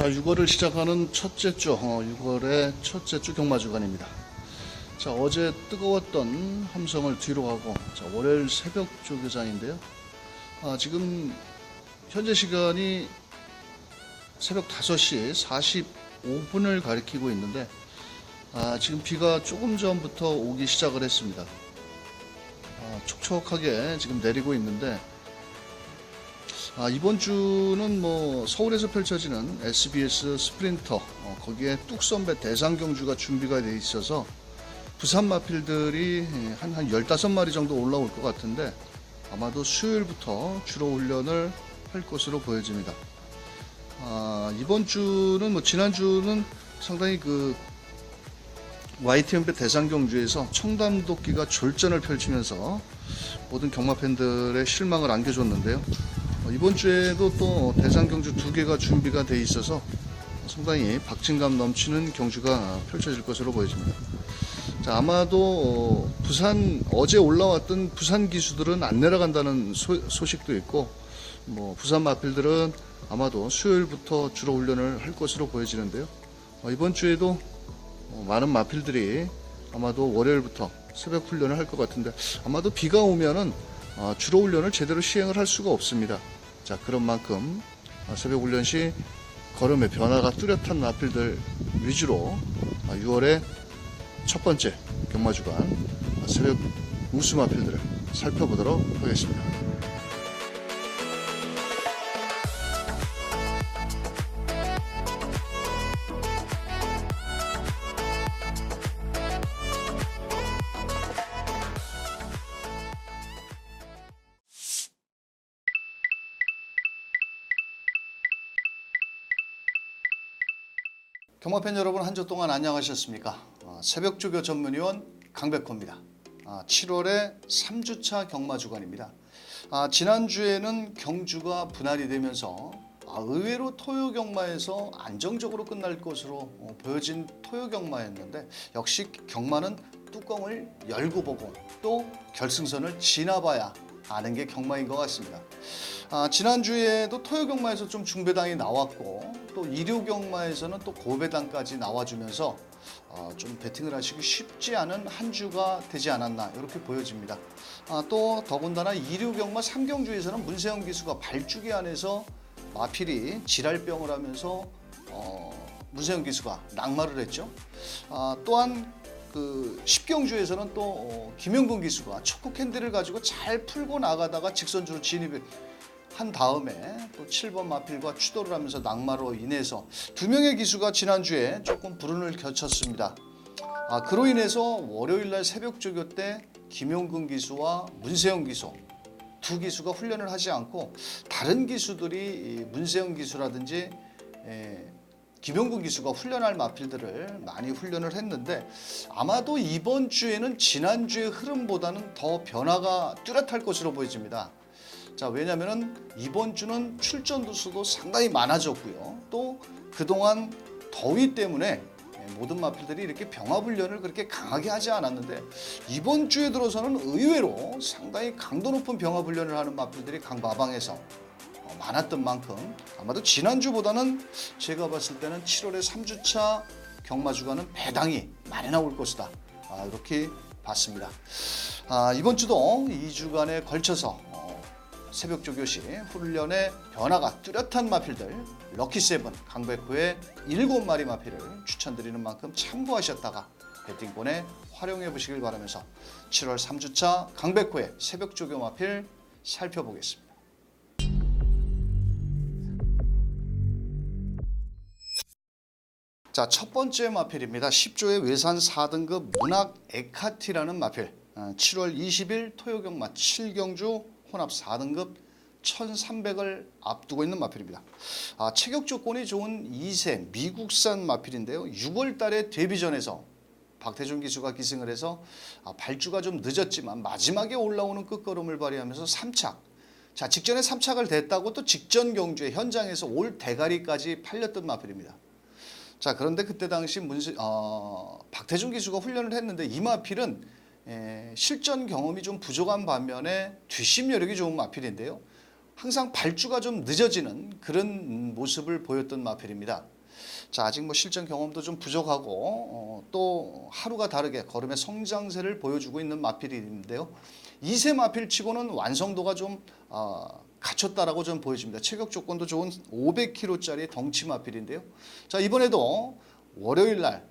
자, 6월을 시작하는 첫째 주, 6월의 첫째 주 경마주간입니다. 자, 어제 뜨거웠던 함성을 뒤로 하고, 자, 월요일 새벽 조교장인데요. 지금 현재 시간이 새벽 5시 45분을 가리키고 있는데, 지금 비가 조금 전부터 오기 시작을 했습니다. 촉촉하게 지금 내리고 있는데, 이번 주는 뭐 서울에서 펼쳐지는 SBS 스프린터, 거기에 뚝선배 대상경주가 준비가 돼 있어서 부산 마필들이 한 15마리 정도 올라올 것 같은데, 아마도 수요일부터 주로 훈련을 할 것으로 보여집니다. 이번 주는 뭐 지난주는 상당히 그 YTM배 대상경주에서 청담도끼가 졸전을 펼치면서 모든 경마 팬들의 실망을 안겨줬는데요. 이번 주에도 또 대상경주 2개가 준비가 돼 있어서 상당히 박진감 넘치는 경주가 펼쳐질 것으로 보여집니다. 자, 아마도 부산 어제 올라왔던 부산 기수들은 안 내려간다는 소식도 있고, 뭐 부산 마필들은 아마도 수요일부터 주로 훈련을 할 것으로 보여지는데요. 이번 주에도 많은 마필들이 아마도 월요일부터 새벽 훈련을 할 것 같은데, 아마도 비가 오면은 주로 훈련을 제대로 시행을 할 수가 없습니다. 자, 그런 만큼 새벽 훈련 시 걸음의 변화가 뚜렷한 마필들 위주로 6월의 첫 번째 경마주간 새벽 우수 마필들을 살펴보도록 하겠습니다. 경마팬 여러분, 한 주 동안 안녕하셨습니까? 새벽조교 전문위원 강백호입니다. 7월의 3주차 경마주간입니다. 지난주에는 경주가 분할이 되면서 의외로 토요경마에서 안정적으로 끝날 것으로 보여진 토요경마였는데, 역시 경마는 뚜껑을 열고 보고 또 결승선을 지나봐야 아는 게 경마인 것 같습니다. 지난주에도 토요경마에서 좀 중배당이 나왔고, 또 일요경마에서는 또 고배당까지 나와주면서 좀 배팅을 하시기 쉽지 않은 한 주가 되지 않았나 이렇게 보여집니다. 또 더군다나 일요경마 3경주에서는 문세영 기수가 발주기 안에서 마필이 지랄병을 하면서 문세영 기수가 낙마를 했죠. 또한 그 10경주에서는 또 김영근 기수가 초코 캔디를 가지고 잘 풀고 나가다가 직선주로 진입을 한 다음에 또 7번 마필과 추돌을 하면서 낙마로 인해서 2명의 기수가 지난주에 조금 불운을 겪었습니다. 그로 인해서 월요일날 새벽조교 때 김용근 기수와 문세영 기수 두 기수가 훈련을 하지 않고, 다른 기수들이 문세영 기수라든지 김용근 기수가 훈련할 마필들을 많이 훈련을 했는데, 아마도 이번 주에는 지난주의 흐름보다는 더 변화가 뚜렷할 것으로 보여집니다. 자, 왜냐면은 이번 주는 출전 두수도 상당히 많아졌고요. 또 그동안 더위 때문에 모든 마필들이 이렇게 병합훈련을 그렇게 강하게 하지 않았는데, 이번 주에 들어서는 의외로 상당히 강도 높은 병합훈련을 하는 마필들이 강마방에서 많았던 만큼 아마도 지난주보다는 제가 봤을 때는 7월의 3주차 경마주간은 배당이 많이 나올 것이다, 이렇게 봤습니다. 이번 주도 2주간에 걸쳐서 새벽조교 시 훈련의 변화가 뚜렷한 마필들 럭키세븐 강백호의 7마리 마필을 추천드리는 만큼 참고하셨다가 배팅권에 활용해 보시길 바라면서 7월 3주차 강백호의 새벽조교 마필 살펴보겠습니다. 자, 첫 번째 마필입니다. 10조의 외산 4등급 문학 에카티라는 마필. 7월 20일 토요경마 7경주 혼합 4등급 1300을 앞두고 있는 마필입니다. 체격 조건이 좋은 2세 미국산 마필인데요. 6월 달에 데뷔전에서 박태준 기수가 기승을 해서 발주가 좀 늦었지만 마지막에 올라오는 끝걸음을 발휘하면서 3착. 자, 직전에 3착을 댔다고 또 직전 경주에 현장에서 올 대가리까지 팔렸던 마필입니다. 자, 그런데 그때 당시 박태준 기수가 훈련을 했는데, 이 마필은 실전 경험이 좀 부족한 반면에 뒷심 여력이 좋은 마필인데요. 항상 발주가 좀 늦어지는 그런 모습을 보였던 마필입니다. 자, 아직 뭐 실전 경험도 좀 부족하고 또 하루가 다르게 걸음의 성장세를 보여주고 있는 마필인데요. 2세 마필치고는 완성도가 좀 갖췄다라고 좀 보여집니다. 체격 조건도 좋은 500kg짜리 덩치 마필인데요. 자, 이번에도 월요일 날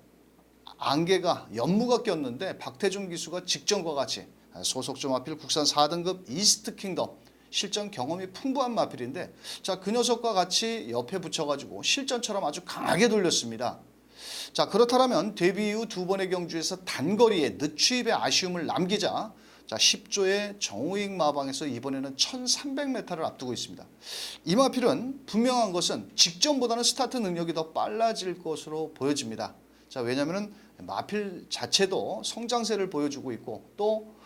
안개가 연무가 꼈는데 박태준 기수가 직전과 같이 소속조 마필 국산 4등급 이스트 킹덤 실전 경험이 풍부한 마필인데, 자, 그 녀석과 같이 옆에 붙여가지고 실전처럼 아주 강하게 돌렸습니다. 자, 그렇다면 데뷔 이후 두 번의 경주에서 단거리에 늦추입의 아쉬움을 남기자, 자, 10조의 정우익 마방에서 이번에는 1300m를 앞두고 있습니다. 이 마필은 분명한 것은 직전보다는 스타트 능력이 더 빨라질 것으로 보여집니다. 자, 왜냐하면 마필 자체도 성장세를 보여주고 있고 또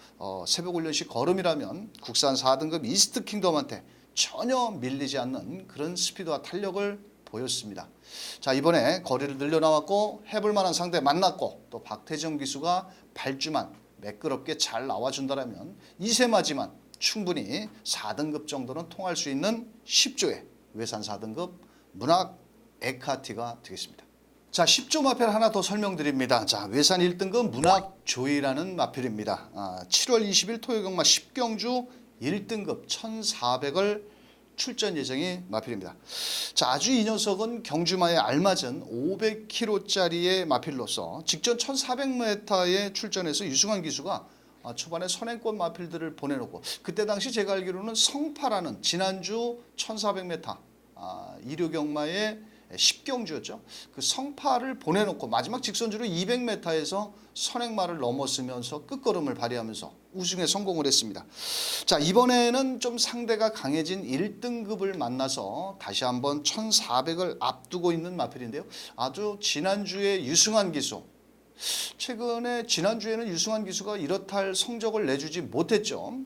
새벽훈련시 걸음이라면 국산 4등급 이스트 킹덤한테 전혀 밀리지 않는 그런 스피드와 탄력을 보였습니다. 자, 이번에 거리를 늘려나왔고 해볼 만한 상대 만났고 또 박태정 기수가 발주만 매끄럽게 잘 나와준다면 2세마지만 충분히 4등급 정도는 통할 수 있는 10조의 외산 4등급 문학 에카티가 되겠습니다. 자, 10조 마필 하나 더 설명드립니다. 자, 외산 1등급 문학조이라는 마필입니다. 7월 20일 토요경마 10경주 1등급 1400을 출전 예정인 마필입니다. 자, 아주 이 녀석은 경주마에 알맞은 500kg짜리의 마필로서 직전 1400m에 출전해서 유승환 기수가 초반에 선행권 마필들을 보내놓고, 그때 당시 제가 알기로는 성파라는 지난주 1400m 일요경마의 10경주였죠. 그 성파를 보내놓고 마지막 직선주로 200m에서 선행마를 넘었으면서 끝걸음을 발휘하면서 우승에 성공을 했습니다. 자, 이번에는 좀 상대가 강해진 1등급을 만나서 다시 한번 1400을 앞두고 있는 마필인데요. 아주 지난주에 유승환 기수, 최근에 지난주에는 유승환 기수가 이렇다 할 성적을 내주지 못했죠.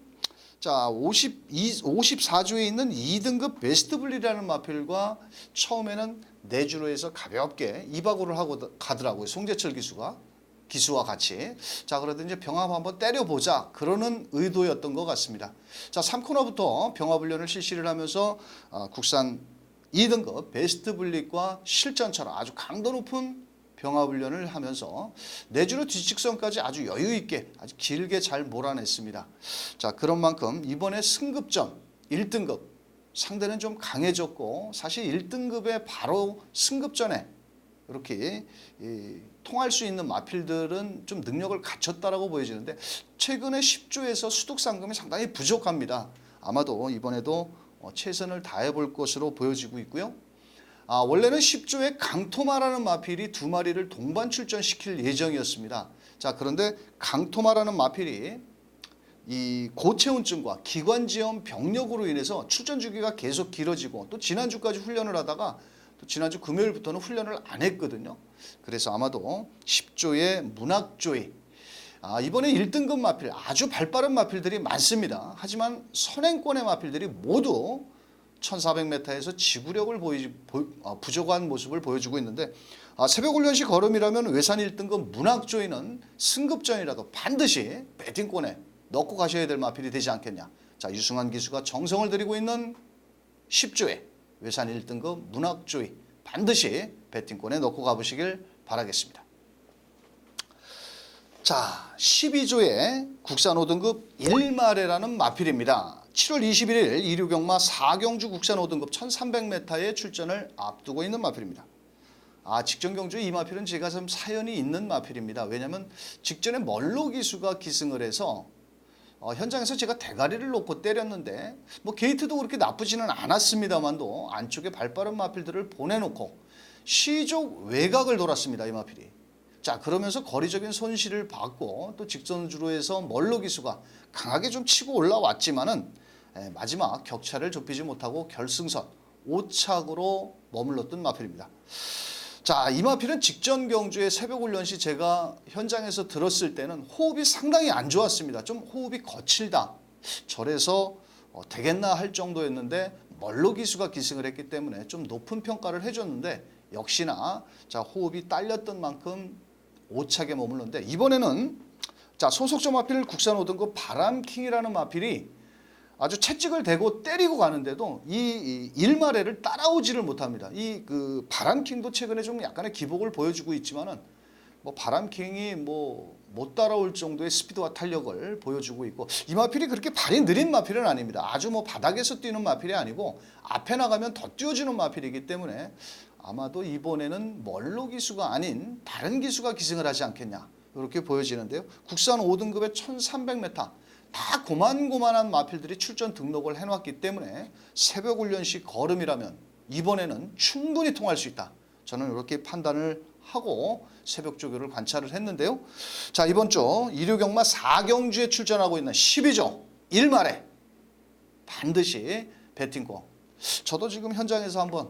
자, 54조에 있는 2등급 베스트블리라는 마필과 처음에는 내주로 해서 가볍게 2박으로 하고 가더라고요. 송재철 기수와 같이. 자, 그러다 이제 병합 한번 때려보자, 그러는 의도였던 것 같습니다. 자, 3코너부터 병합 훈련을 실시를 하면서 국산 2등급 베스트블릿과 실전처럼 아주 강도 높은 병합 훈련을 하면서 내주로 뒷직선까지 아주 여유 있게 아주 길게 잘 몰아냈습니다. 자, 그런 만큼 이번에 승급전 1등급 상대는 좀 강해졌고, 사실 1등급에 바로 승급전에 이렇게 통할 수 있는 마필들은 좀 능력을 갖췄다라고 보여지는데, 최근에 10조에서 수득 상금이 상당히 부족합니다. 아마도 이번에도 최선을 다해 볼 것으로 보여지고 있고요. 원래는 10조에 강토마라는 마필이 두 마리를 동반 출전시킬 예정이었습니다. 자, 그런데 강토마라는 마필이 이 고체온증과 기관지염 병력으로 인해서 출전 주기가 계속 길어지고, 또 지난주까지 훈련을 하다가 또 지난주 금요일부터는 훈련을 안 했거든요. 그래서 아마도 10조의 문학조이, 이번에 1등급 마필 아주 발빠른 마필들이 많습니다. 하지만 선행권의 마필들이 모두 1400m에서 지구력을 부족한 모습을 보여주고 있는데, 새벽훈련시 걸음이라면 외산 1등급 문학조이는 승급전이라도 반드시 배팅권에 넣고 가셔야 될 마필이 되지 않겠냐. 자, 유승환 기수가 정성을 들이고 있는 10조에 외산 1등급 문학조이 반드시 배팅권에 넣고 가보시길 바라겠습니다. 자, 12조에 국산 5등급 일마레라는 마필입니다. 7월 21일 일요경마 4경주 국산 5등급 1300m의 출전을 앞두고 있는 마필입니다. 직전 경주 이 마필은 제가 좀 사연이 있는 마필입니다. 왜냐하면 직전에 멀로 기수가 기승을 해서 현장에서 제가 대가리를 놓고 때렸는데, 뭐 게이트도 그렇게 나쁘지는 않았습니다만도 안쪽에 발빠른 마필들을 보내놓고 시족 외곽을 돌았습니다, 이 마필이. 자, 그러면서 거리적인 손실을 받고 또 직선주로 해서 멀로 기수가 강하게 좀 치고 올라왔지만은 마지막 격차를 좁히지 못하고 결승선 5착으로 머물렀던 마필입니다. 자, 이 마필은 직전 경주의 새벽훈련 시 제가 현장에서 들었을 때는 호흡이 상당히 안 좋았습니다. 좀 호흡이 거칠다, 저래서 되겠나 할 정도였는데 멀로 기수가 기승을 했기 때문에 좀 높은 평가를 해줬는데, 역시나 자, 호흡이 딸렸던 만큼 5착에 머물렀는데, 이번에는 자, 소속조 마필 국산 5등급 바람킹이라는 마필이 아주 채찍을 대고 때리고 가는데도 이 일마레를 따라오지를 못합니다. 이 그 바람킹도 최근에 좀 약간의 기복을 보여주고 있지만은 뭐 바람킹이 뭐 못 따라올 정도의 스피드와 탄력을 보여주고 있고, 이 마필이 그렇게 발이 느린 마필은 아닙니다. 아주 뭐 바닥에서 뛰는 마필이 아니고 앞에 나가면 더 뛰어주는 마필이기 때문에 아마도 이번에는 멀로 기수가 아닌 다른 기수가 기승을 하지 않겠냐, 이렇게 보여지는데요. 국산 5등급의 1300m 다 고만고만한 마필들이 출전 등록을 해놨기 때문에 새벽 훈련시 걸음이라면 이번에는 충분히 통할 수 있다, 저는 이렇게 판단을 하고 새벽 조교를 관찰을 했는데요. 자, 이번 주 일요경마 4경주에 출전하고 있는 12조 1마레 반드시 배팅권, 저도 지금 현장에서 한번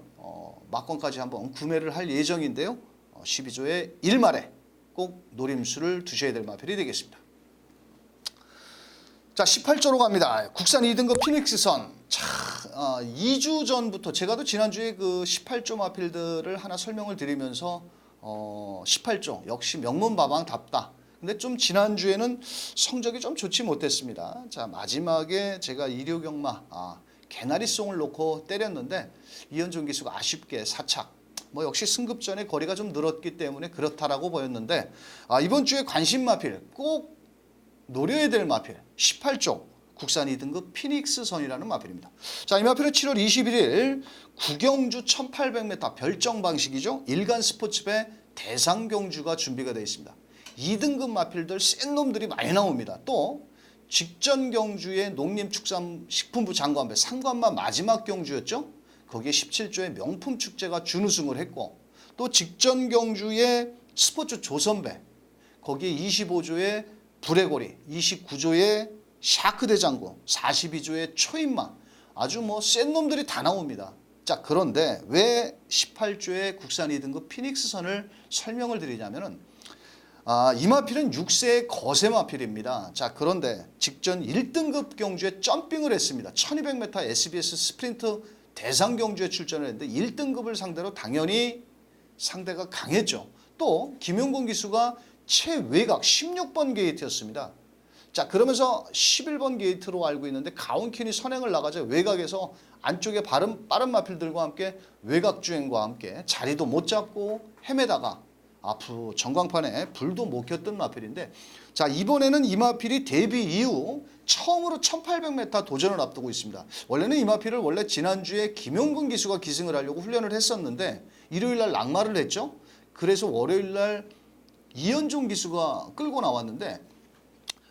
막권까지 한번 구매를 할 예정인데요. 12조의 1마레 꼭 노림수를 두셔야 될 마필이 되겠습니다. 자, 18조로 갑니다. 국산 2등급 피닉스선. 자, 2주 전부터 제가 또 지난주에 그 18조 마필들을 하나 설명을 드리면서 18조 역시 명문바방답다. 근데 좀 지난주에는 성적이 좀 좋지 못했습니다. 자, 마지막에 제가 일요경마 개나리송을 놓고 때렸는데 이현종 기수가 아쉽게 사착. 뭐 역시 승급전에 거리가 좀 늘었기 때문에 그렇다라고 보였는데, 이번 주에 관심 마필 꼭 노려야 될 마필 18조 국산 2등급 피닉스선이라는 마필입니다. 자, 이 마필은 7월 21일 구경주 1800m 별정 방식이죠. 일간 스포츠배 대상경주가 준비가 되어 있습니다. 2등급 마필들 센 놈들이 많이 나옵니다. 또 직전 경주의 농림축산식품부 장관배 상관마 마지막 경주였죠. 거기에 17조의 명품 축제가 준우승을 했고, 또 직전 경주의 스포츠 조선배 거기에 25조의 불의고리, 29조의 샤크 대장군, 42조의 초인마, 아주 뭐 센 놈들이 다 나옵니다. 자, 그런데 왜 18조의 국산 2등급 피닉스선을 설명을 드리냐면은 이 마필은 6세의 거세 마필입니다. 자, 그런데 직전 1등급 경주에 점핑을 했습니다. 1200m SBS 스프린트 대상 경주에 출전을 했는데 1등급을 상대로 당연히 상대가 강했죠. 또 김용곤 기수가 최외곽 16번 게이트였습니다. 자, 그러면서 11번 게이트로 알고 있는데 가온킨이 선행을 나가자 외곽에서 안쪽에 빠른 마필들과 함께 외곽 주행과 함께 자리도 못 잡고 헤매다가 앞으로 전광판에 불도 못 켰던 마필인데, 자, 이번에는 이 마필이 데뷔 이후 처음으로 1800m 도전을 앞두고 있습니다. 원래는 이 마필을 원래 지난주에 김용근 기수가 기승을 하려고 훈련을 했었는데 일요일날 낙마를 했죠. 그래서 월요일날 이현종 기수가 끌고 나왔는데,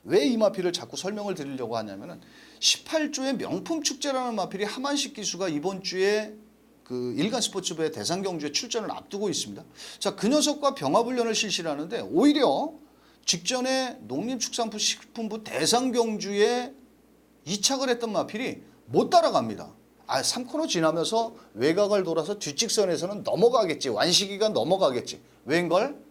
왜 이 마필을 자꾸 설명을 드리려고 하냐면은 18조의 명품 축제라는 마필이 하만식 기수가 이번 주에 그 일간 스포츠부의 대상 경주에 출전을 앞두고 있습니다. 자, 그 녀석과 병합훈련을 실시를 하는데 오히려 직전에 농림축산식품부 대상 경주에 이착을 했던 마필이 못 따라갑니다. 3코너 지나면서 외곽을 돌아서 뒷직선에서는 넘어가겠지, 완식이가 넘어가겠지. 웬걸?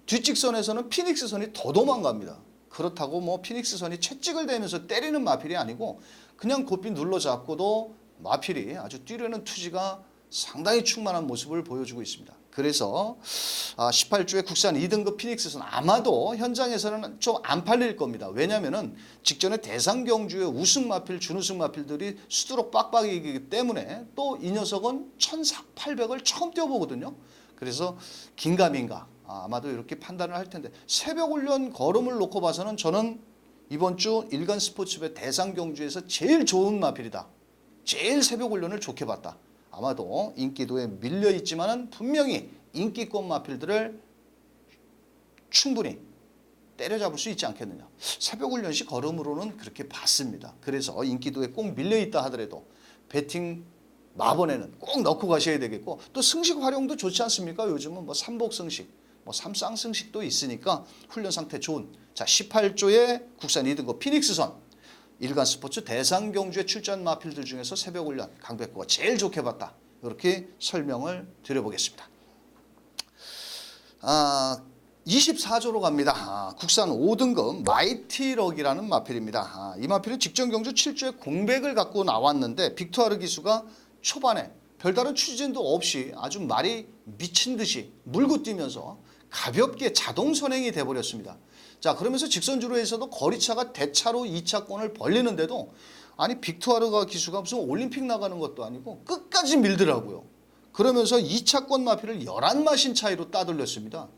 뒷직선에서는 피닉스선이 더 도망갑니다. 그렇다고 뭐 피닉스선이 채찍을 대면서 때리는 마필이 아니고 그냥 고삐 눌러잡고도 마필이 아주 뛰려는 투지가 상당히 충만한 모습을 보여주고 있습니다. 그래서 18조의 국산 2등급 피닉스선 아마도 현장에서는 좀 안 팔릴 겁니다. 왜냐하면 직전에 대상 경주의 우승 마필, 준우승 마필들이 수두룩 빡빡이기 때문에, 또 이 녀석은 1800을 처음 뛰어보거든요. 그래서 긴가민가 아마도 이렇게 판단을 할 텐데, 새벽 훈련 걸음을 놓고 봐서는 저는 이번 주 일간 스포츠배 대상 경주에서 제일 좋은 마필이다. 제일 새벽 훈련을 좋게 봤다. 아마도 인기도에 밀려 있지만은 분명히 인기권 마필들을 충분히 때려잡을 수 있지 않겠느냐. 새벽 훈련 시 걸음으로는 그렇게 봤습니다. 그래서 인기도에 꼭 밀려 있다 하더라도 배팅 마번에는 꼭 넣고 가셔야 되겠고, 또 승식 활용도 좋지 않습니까? 요즘은 뭐 삼복 승식, 뭐 삼쌍 승식도 있으니까 훈련 상태 좋은, 자, 18조의 국산 2등급 피닉스선 일간 스포츠 대상 경주에 출전 마필들 중에서 새벽 훈련 강백호가 제일 좋게 봤다. 이렇게 설명을 드려보겠습니다. 24조로 갑니다. 국산 5등급 마이티럭이라는 마필입니다. 이 마필은 직전 경주 7조의 공백을 갖고 나왔는데 빅투아르 기수가 초반에 별다른 추진도 없이 아주 말이 미친 듯이 물고 뛰면서 가볍게 자동 선행이 돼버렸습니다. 자, 그러면서 직선주로에서도 거리차가 대차로 2차권을 벌리는데도 아니 빅투아르가 기수가 무슨 올림픽 나가는 것도 아니고 끝까지 밀더라고요. 그러면서 2차권 마필을 11마신 차이로 따돌렸습니다.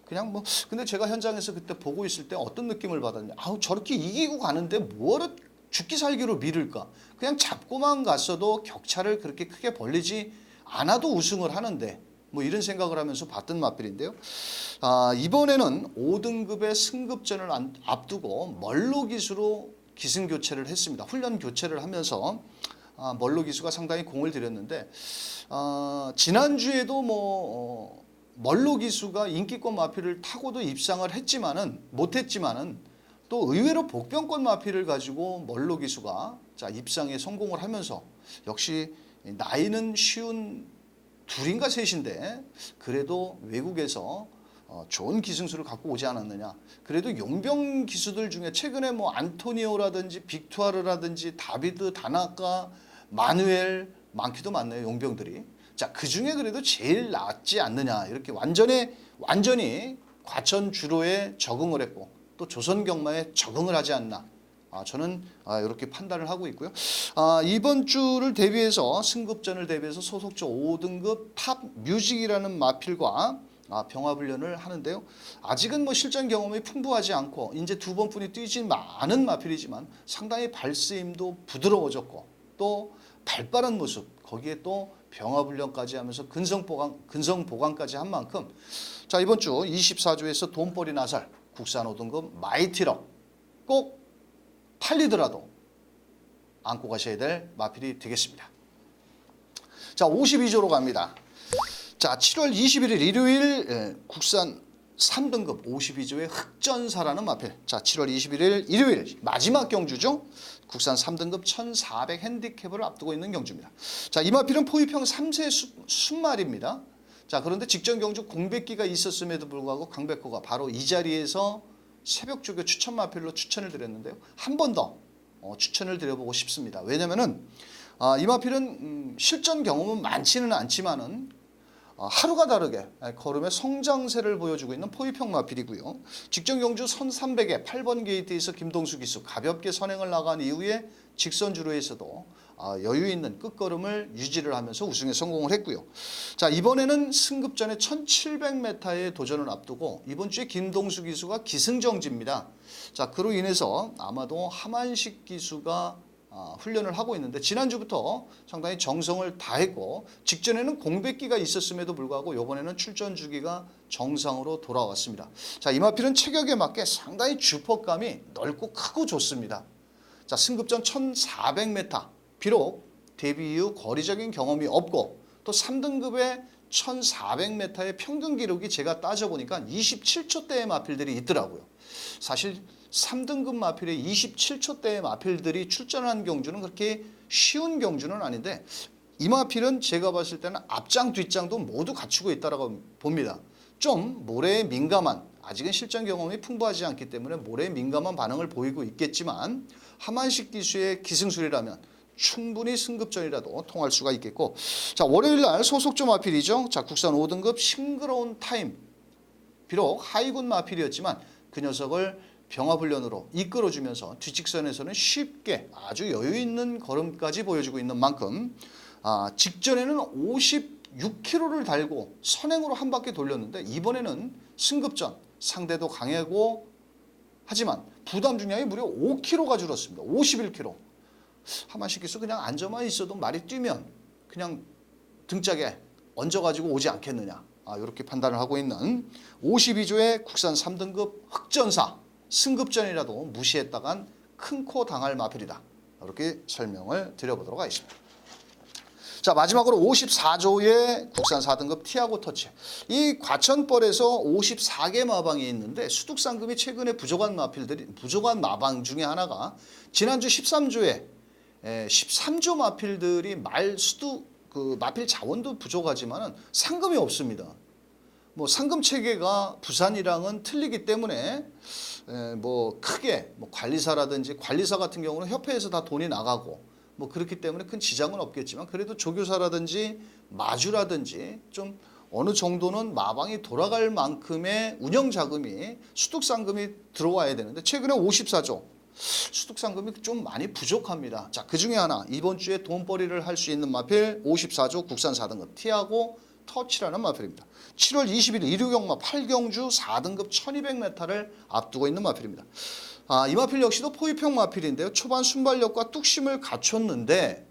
그냥 뭐 근데 제가 현장에서 그때 보고 있을 때 어떤 느낌을 받았냐. 아우 저렇게 이기고 가는데 뭐하러 죽기 살기로 밀을까. 그냥 잡고만 갔어도 격차를 그렇게 크게 벌리지 않아도 우승을 하는데 뭐 이런 생각을 하면서 봤던 마필인데요. 이번에는 5등급의 승급전을 앞두고 멀로 기수로 기승 교체를 했습니다. 훈련 교체를 하면서 멀로 기수가 상당히 공을 들였는데 지난주에도 멀로 기수가 인기권 마필을 타고도 입상을 했지만은 못했지만은 또 의외로 복병권 마필을 가지고 멀로 기수가 자 입상에 성공을 하면서 역시 나이는 쉬운 둘인가 셋인데 그래도 외국에서 좋은 기승수를 갖고 오지 않았느냐. 그래도 용병 기수들 중에 최근에 뭐 안토니오라든지 빅투아르라든지 다비드 다나카 마누엘 많기도 많네요. 용병들이. 자, 그중에 그래도 제일 낫지 않느냐. 이렇게 완전히 과천 주로에 적응을 했고 또 조선 경마에 적응을 하지 않나. 저는 이렇게 판단을 하고 있고요. 이번 주를 대비해서 승급전을 대비해서 소속조 5등급 탑 뮤직이라는 마필과 병합훈련을 하는데요. 아직은 뭐 실전 경험이 풍부하지 않고 이제 2번뿐이 뛰지 않은 마필이지만 상당히 발쓰임도 부드러워졌고 또 발빠른 모습 거기에 또 병합훈련까지 하면서 근성 보강까지 한 만큼 자 이번 주 24조에서 돈벌이 나설 국산 5등급 마이티럭 꼭 팔리더라도 안고 가셔야 될 마필이 되겠습니다. 자 52조로 갑니다. 자 7월 21일 일요일 국산 3등급 52조의 흑전사라는 마필. 자 7월 21일 일요일 마지막 경주죠. 국산 3등급 1400 핸디캡을 앞두고 있는 경주입니다. 자, 이 마필은 포위평 3세 순말입니다. 자, 그런데 직전 경주 공백기가 있었음에도 불구하고 강백호가 바로 이 자리에서 새벽조교 추천 마필로 추천을 드렸는데요. 한 번 더 추천을 드려보고 싶습니다. 왜냐면은 이 마필은 실전 경험은 많지는 않지만은 하루가 다르게 걸음의 성장세를 보여주고 있는 포위평 마필이고요. 직전 경주 선 300에 8번 게이트에서 김동수 기수 가볍게 선행을 나간 이후에 직선주로에서도 여유 있는 끝걸음을 유지를 하면서 우승에 성공을 했고요. 자 이번에는 승급전에 1700m의 도전을 앞두고 이번 주에 김동수 기수가 기승정지입니다. 자 그로 인해서 아마도 하만식 기수가 훈련을 하고 있는데 지난주부터 상당히 정성을 다했고 직전에는 공백기가 있었음에도 불구하고 이번에는 출전 주기가 정상으로 돌아왔습니다. 자, 이 마필은 체격에 맞게 상당히 주폭감이 넓고 크고 좋습니다. 자, 승급전 1400m 비록 데뷔 이후 거리적인 경험이 없고 또 3등급의 1400m의 평균 기록이 제가 따져보니까 27초대의 마필들이 있더라고요. 사실 3등급 마필에 27초대의 마필들이 출전한 경주는 그렇게 쉬운 경주는 아닌데 이 마필은 제가 봤을 때는 앞장 뒷장도 모두 갖추고 있다고 봅니다. 좀 모래에 민감한 아직은 실전 경험이 풍부하지 않기 때문에 모래에 민감한 반응을 보이고 있겠지만 하만식 기수의 기승술이라면 충분히 승급전이라도 통할 수가 있겠고 자 월요일 날 소속조 마필이죠. 자 국산 5등급 싱그러운 타임 비록 하이군 마필이었지만 그 녀석을 병합훈련으로 이끌어주면서 뒷직선에서는 쉽게 아주 여유 있는 걸음까지 보여주고 있는 만큼 직전에는 56km를 달고 선행으로 한 바퀴 돌렸는데 이번에는 승급전 상대도 강하고 하지만 부담 중량이 무려 5kg가 줄었습니다. 51kg. 하만식 기수 그냥 앉아만 있어도 말이 뛰면 그냥 등짝에 얹어가지고 오지 않겠느냐. 이렇게 판단을 하고 있는 52조의 국산 3등급 흑전사 승급전이라도 무시했다간 큰 코 당할 마필이다. 이렇게 설명을 드려보도록 하겠습니다. 자 마지막으로 54조의 국산 4등급 티아고 터치. 이 과천벌에서 54개 마방이 있는데 수둑상금이 최근에 부족한 마방 중에 하나가 지난주 13조에 13조 마필들이 마필 자원도 부족하지만은 상금이 없습니다. 뭐 상금 체계가 부산이랑은 틀리기 때문에 뭐 크게 관리사라든지 관리사 같은 경우는 협회에서 다 돈이 나가고 뭐 그렇기 때문에 큰 지장은 없겠지만 그래도 조교사라든지 마주라든지 좀 어느 정도는 마방이 돌아갈 만큼의 운영 자금이 수득 상금이 들어와야 되는데 최근에 54조 수득 상금이 좀 많이 부족합니다. 자, 그 중에 하나 이번 주에 돈벌이를 할 수 있는 마필 54조 국산 4등급 티하고 터치라는 마필입니다. 7월 20일 일요경마 8경주 4등급 1200m를 앞두고 있는 마필입니다. 이 마필 역시도 포위평 마필인데요. 초반 순발력과 뚝심을 갖췄는데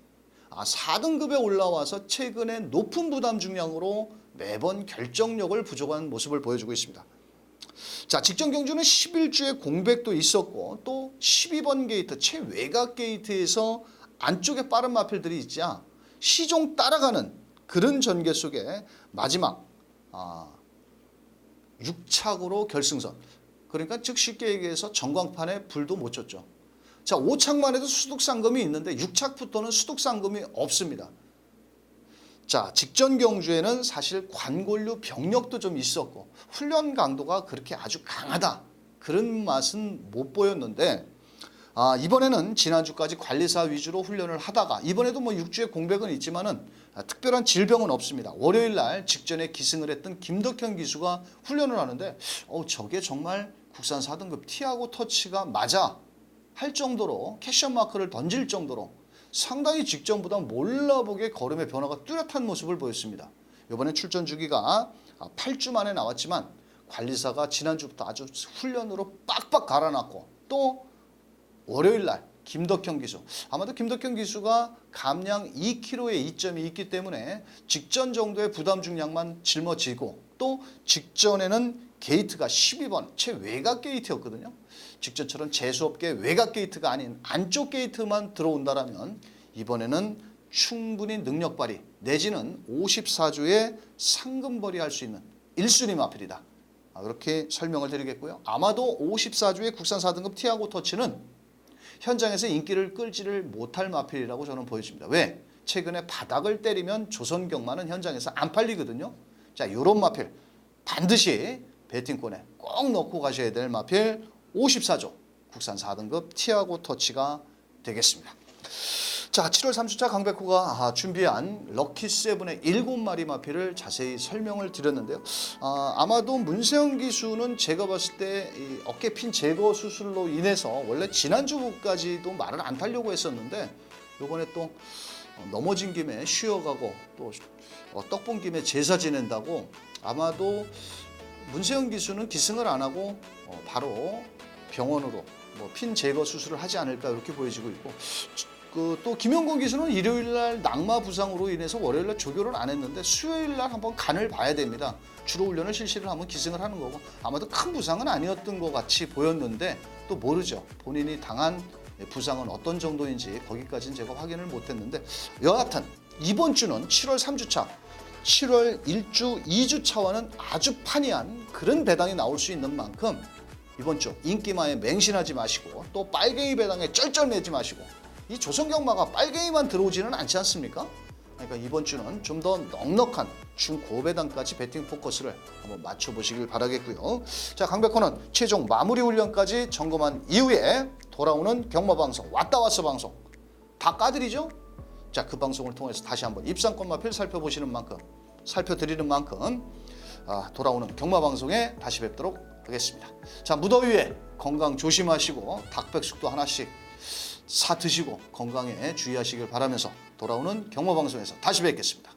4등급에 올라와서 최근에 높은 부담 중량으로 매번 결정력을 부족한 모습을 보여주고 있습니다. 자, 직전 경주는 11주에 공백도 있었고 또 12번 게이트 최외곽 게이트에서 안쪽에 빠른 마필들이 있자 시종 따라가는 그런 전개 속에 마지막 6착으로 결승선, 그러니까 즉 쉽게 얘기해서 전광판에 불도 못 줬죠. 자, 5착만 해도 수득 상금이 있는데 6착부터는 수득 상금이 없습니다. 자, 직전 경주에는 사실 관골류 병력도 좀 있었고 훈련 강도가 그렇게 아주 강하다 그런 맛은 못 보였는데 이번에는 지난주까지 관리사 위주로 훈련을 하다가 이번에도 뭐 6주에 공백은 있지만은 특별한 질병은 없습니다. 월요일 날 직전에 기승을 했던 김덕현 기수가 훈련을 하는데 저게 정말 국산 4등급 티하고 터치가 맞아 할 정도로 캐션 마크를 던질 정도로 상당히 직전보다 몰라보게 걸음의 변화가 뚜렷한 모습을 보였습니다. 이번에 출전 주기가 8주 만에 나왔지만 관리사가 지난주부터 아주 훈련으로 빡빡 갈아놨고 또 월요일 날 김덕현 기수, 아마도 김덕현 기수가 감량 2kg의 이점이 있기 때문에 직전 정도의 부담 중량만 짊어지고 또 직전에는 게이트가 12번 최외곽 게이트였거든요. 직전처럼 재수없게 외곽 게이트가 아닌 안쪽 게이트만 들어온다라면 이번에는 충분히 능력 발휘 내지는 54주에 상금 벌이할 수 있는 1순위 마필이다. 그렇게 설명을 드리겠고요. 아마도 54주의 국산 4등급 티하고 터치는 현장에서 인기를 끌지를 못할 마필이라고 저는 보여집니다. 왜? 최근에 바닥을 때리면 조선경마는 현장에서 안 팔리거든요. 자, 이런 마필 반드시 배팅권에 꼭 넣고 가셔야 될 마필 54조 국산 4등급 티하고 터치가 되겠습니다. 자, 7월 3주차 강백호가 준비한 럭키7의 7마리 마필을 자세히 설명을 드렸는데요. 아마도 문세영 기수는 제가 봤을 때 이 어깨핀 제거 수술로 인해서 원래 지난주까지도 말을 안 타려고 했었는데 이번에 또 넘어진 김에 쉬어가고 또 떡본 김에 제사 지낸다고 아마도 문세영 기수는 기승을 안 하고 바로 병원으로 핀 제거 수술을 하지 않을까 이렇게 보여지고 있고 또 김영건 기수는 일요일날 낙마 부상으로 인해서 월요일날 조교를 안 했는데 수요일날 한번 간을 봐야 됩니다. 주로 훈련을 실시를 하면 기승을 하는 거고 아마도 큰 부상은 아니었던 것 같이 보였는데 또 모르죠. 본인이 당한 부상은 어떤 정도인지 거기까지는 제가 확인을 못했는데 여하튼 이번 주는 7월 3주차 7월 1주 2주차와는 아주 판이한 그런 배당이 나올 수 있는 만큼 이번 주 인기마에 맹신하지 마시고 또 빨갱이 배당에 쩔쩔매지 마시고 이 조선경마가 빨갱이만 들어오지는 않지 않습니까? 그러니까 이번 주는 좀 더 넉넉한 중고배당까지 배팅 포커스를 한번 맞춰보시길 바라겠고요. 자, 강백호는 최종 마무리 훈련까지 점검한 이후에 돌아오는 경마방송 왔다 왔어 방송 다 까드리죠? 자, 그 방송을 통해서 다시 한번 입상권 마필 살펴보시는 만큼 살펴드리는 만큼 돌아오는 경마방송에 다시 뵙도록 하겠습니다. 자, 무더위에 건강 조심하시고 닭백숙도 하나씩 사 드시고 건강에 주의하시길 바라면서 돌아오는 경마방송에서 다시 뵙겠습니다.